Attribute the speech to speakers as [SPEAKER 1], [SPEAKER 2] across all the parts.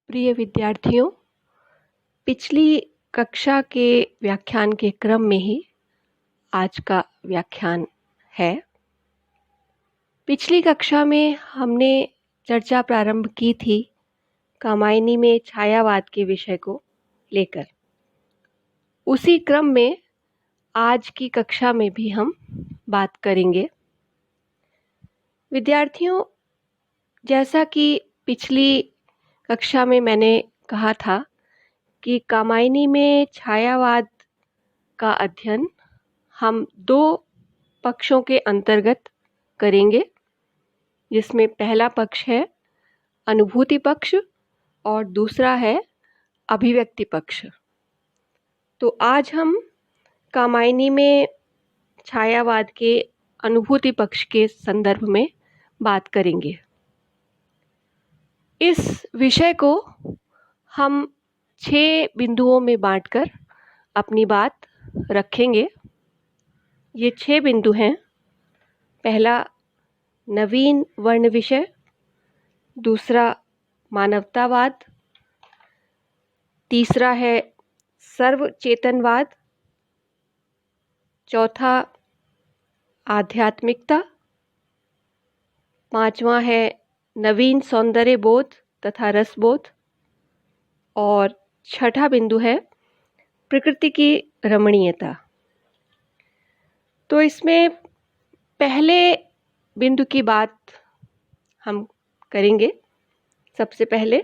[SPEAKER 1] प्रिय विद्यार्थियों, पिछली कक्षा के व्याख्यान के क्रम में ही आज का व्याख्यान है। पिछली कक्षा में हमने चर्चा प्रारंभ की थी कामायनी में छायावाद के विषय को लेकर। उसी क्रम में आज की कक्षा में भी हम बात करेंगे। विद्यार्थियों, जैसा कि पिछली कक्षा में मैंने कहा था कि कामायनी में छायावाद का अध्ययन हम दो पक्षों के अंतर्गत करेंगे, जिसमें पहला पक्ष है अनुभूति पक्ष और दूसरा है अभिव्यक्ति पक्ष। तो आज हम कामायनी में छायावाद के अनुभूति पक्ष के संदर्भ में बात करेंगे। इस विषय को हम 6 बिंदुओं में बांटकर अपनी बात रखेंगे। ये 6 बिंदु हैं। पहला नवीन वर्ण विषय, दूसरा मानवतावाद, तीसरा है सर्वचेतनवाद, चौथा आध्यात्मिकता, पांचवा है नवीन सौंदर्य बोध तथा रसबोध, और छठा बिंदु है प्रकृति की रमणीयता। तो इसमें पहले बिंदु की बात हम करेंगे। सबसे पहले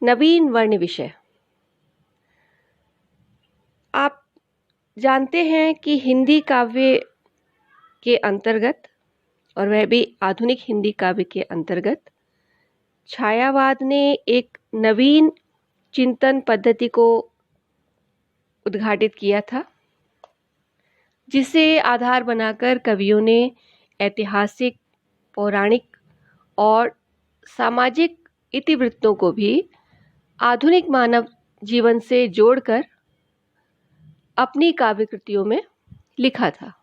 [SPEAKER 1] नवीन वर्ण विषय। आप जानते हैं कि हिंदी काव्य के अंतर्गत, और वह भी आधुनिक हिंदी काव्य के अंतर्गत, छायावाद ने एक नवीन चिंतन पद्धति को उद्घाटित किया था, जिसे आधार बनाकर कवियों ने ऐतिहासिक, पौराणिक और सामाजिक इतिवृत्तों को भी आधुनिक मानव जीवन से जोड़कर अपनी काव्य कृतियों में लिखा था।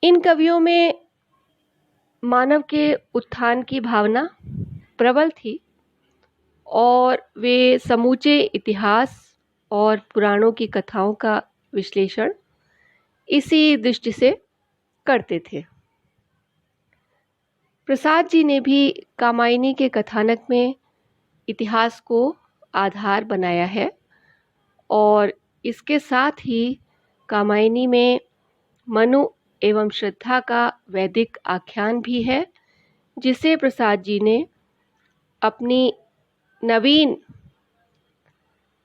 [SPEAKER 1] इन कवियों में मानव के उत्थान की भावना प्रबल थी और वे समूचे इतिहास और पुराणों की कथाओं का विश्लेषण इसी दृष्टि से करते थे। प्रसाद जी ने भी कामायनी के कथानक में इतिहास को आधार बनाया है, और इसके साथ ही कामायनी में मनु एवं श्रद्धा का वैदिक आख्यान भी है, जिसे प्रसाद जी ने अपनी नवीन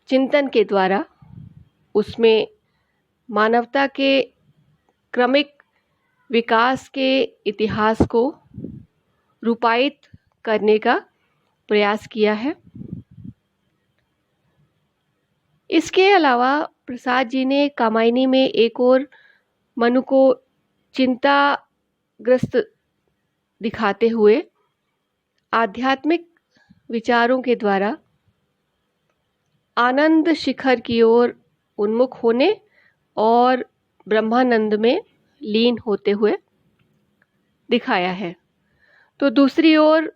[SPEAKER 1] चिंतन के द्वारा उसमें मानवता के क्रमिक विकास के इतिहास को रूपायित करने का प्रयास किया है। इसके अलावा प्रसाद जी ने कामायनी में एक और मनु को चिंताग्रस्त दिखाते हुए आध्यात्मिक विचारों के द्वारा आनंद शिखर की ओर उन्मुख होने और ब्रह्मानंद में लीन होते हुए दिखाया है। तो दूसरी ओर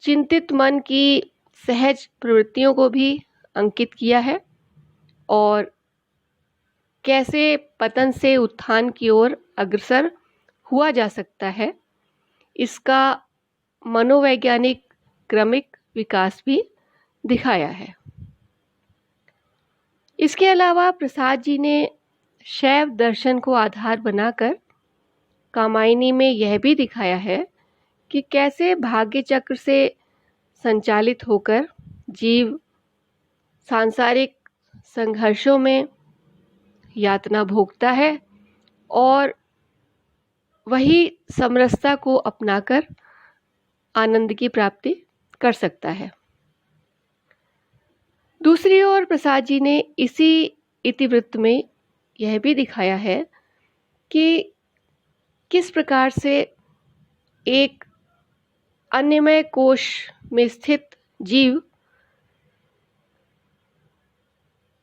[SPEAKER 1] चिंतित मन की सहज प्रवृत्तियों को भी अंकित किया है, और कैसे पतन से उत्थान की ओर अग्रसर हुआ जा सकता है, इसका मनोवैज्ञानिक क्रमिक विकास भी दिखाया है। इसके अलावा प्रसाद जी ने शैव दर्शन को आधार बनाकर कामायनी में यह भी दिखाया है कि कैसे भाग्य चक्र से संचालित होकर जीव सांसारिक संघर्षों में यातना भोगता है और वही समरसता को अपनाकर आनंद की प्राप्ति कर सकता है। दूसरी ओर प्रसाद जी ने इसी इतिवृत्त में यह भी दिखाया है कि किस प्रकार से एक अन्यमय कोश में स्थित जीव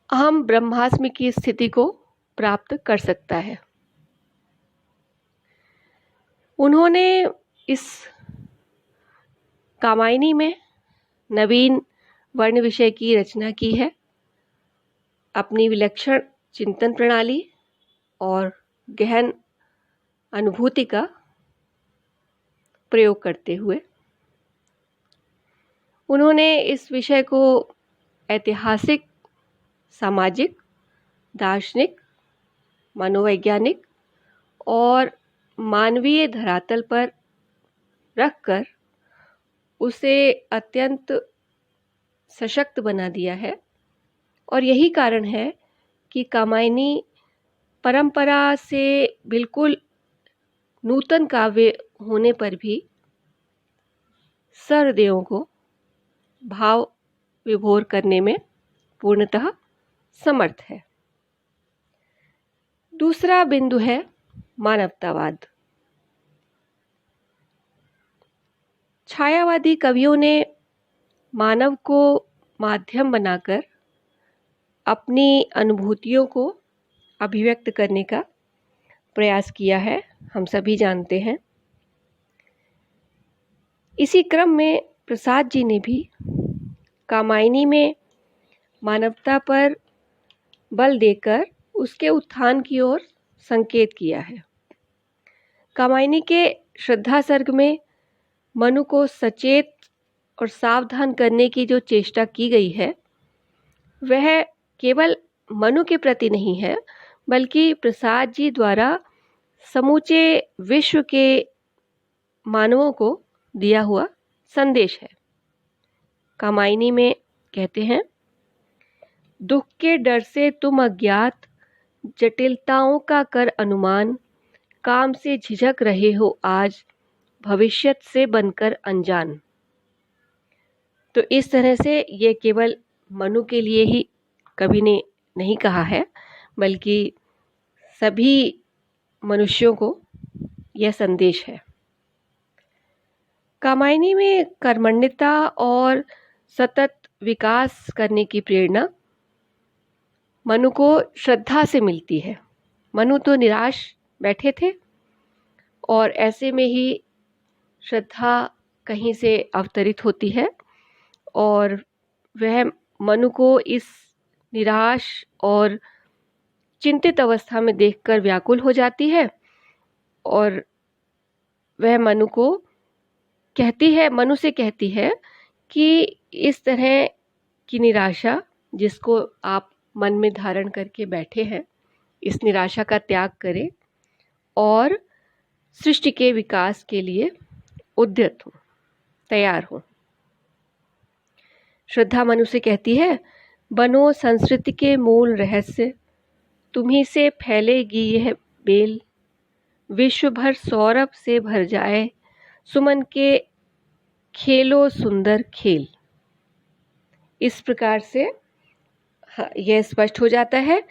[SPEAKER 1] हम ब्रह्मास्मि की स्थिति को प्राप्त कर सकता है। उन्होंने इस कामायनी में नवीन वर्ण विषय की रचना की है, अपनी विलक्षण चिंतन प्रणाली और गहन अनुभूति का प्रयोग करते हुए उन्होंने इस विषय को ऐतिहासिक, सामाजिक, दार्शनिक, मनोवैज्ञानिक और मानवीय धरातल पर रखकर उसे अत्यंत सशक्त बना दिया है। और यही कारण है कि कामायनी परंपरा से बिल्कुल नूतन काव्य होने पर भी सहृदयों को भाव विभोर करने में पूर्णतः समर्थ है। दूसरा बिंदु है मानवतावाद। छायावादी कवियों ने मानव को माध्यम बनाकर अपनी अनुभूतियों को अभिव्यक्त करने का प्रयास किया है, हम सभी जानते हैं। इसी क्रम में प्रसाद जी ने भी कामायनी में मानवता पर बल देकर उसके उत्थान की ओर संकेत किया है। कामायनी के श्रद्धा सर्ग में मनु को सचेत और सावधान करने की जो चेष्टा की गई है वह केवल मनु के प्रति नहीं है, बल्कि प्रसाद जी द्वारा समूचे विश्व के मानवों को दिया हुआ संदेश है। कामायनी में कहते हैं, दुख के डर से तुम अज्ञात, जटिलताओं का कर अनुमान, काम से झिझक रहे हो आज, भविष्यत से बनकर अनजान। तो इस तरह से ये केवल मनु के लिए ही कवि ने नहीं कहा है, बल्कि सभी मनुष्यों को यह संदेश है। कामायनी में कर्मण्यता और सतत विकास करने की प्रेरणा मनु को श्रद्धा से मिलती है। मनु तो निराश बैठे थे और ऐसे में ही श्रद्धा कहीं से अवतरित होती है और वह मनु को इस निराश और चिंतित अवस्था में देखकर व्याकुल हो जाती है और वह मनु से कहती है कि इस तरह की निराशा जिसको आप मन में धारण करके बैठे हैं, इस निराशा का त्याग करें और सृष्टि के विकास के लिए उद्यत हो, तैयार हो। श्रद्धा मनु से कहती है, बनो संस्कृति के मूल रहस्य, तुम्ही से फैलेगी यह बेल, विश्व भर सौरभ से भर जाए, सुमन के खेलो सुंदर खेल। इस प्रकार से यह स्पष्ट हो जाता है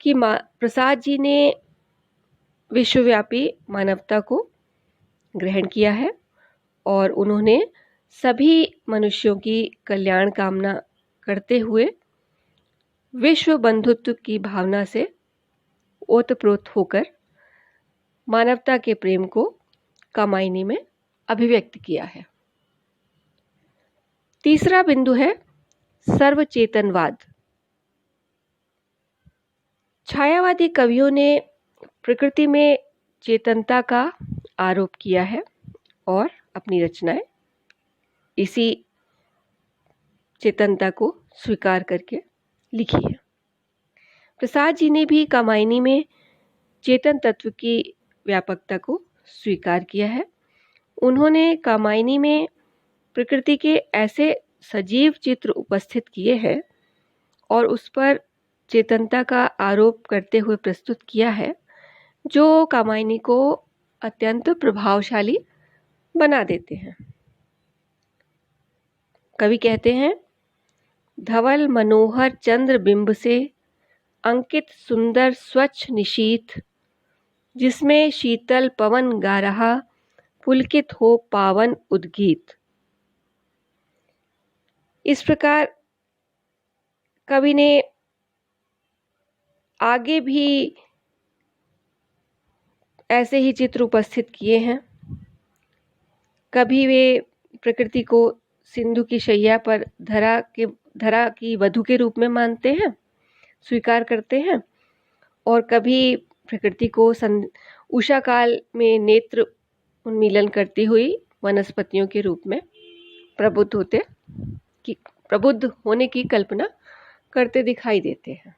[SPEAKER 1] कि प्रसाद जी ने विश्वव्यापी मानवता को ग्रहण किया है और उन्होंने सभी मनुष्यों की कल्याण कामना करते हुए विश्व बंधुत्व की भावना से ओतप्रोत होकर मानवता के प्रेम को कामायनी में अभिव्यक्त किया है। तीसरा बिंदु है सर्वचेतनवाद। छायावादी कवियों ने प्रकृति में चेतनता का आरोप किया है और अपनी रचनाएं इसी चेतनता को स्वीकार करके लिखी है। प्रसाद जी ने भी कामायनी में चेतन तत्व की व्यापकता को स्वीकार किया है। उन्होंने कामायनी में प्रकृति के ऐसे सजीव चित्र उपस्थित किए हैं और उस पर चेतनता का आरोप करते हुए प्रस्तुत किया है, जो कामायनी को अत्यंत प्रभावशाली बना देते हैं। कवि कहते हैं, धवल मनोहर चंद्र बिंब से अंकित सुंदर स्वच्छ निशीथ, जिसमें शीतल पवन गा रहा, पुलकित हो पावन उद्गीत। इस प्रकार कवि ने आगे भी ऐसे ही चित्र उपस्थित किए हैं। कभी वे प्रकृति को सिंधु की शैया पर धरा की वधू के रूप में मानते हैं, स्वीकार करते हैं, और कभी प्रकृति को उषा काल में नेत्र उन्मीलन करती हुई वनस्पतियों के रूप में प्रबुद्ध होने की कल्पना करते दिखाई देते हैं।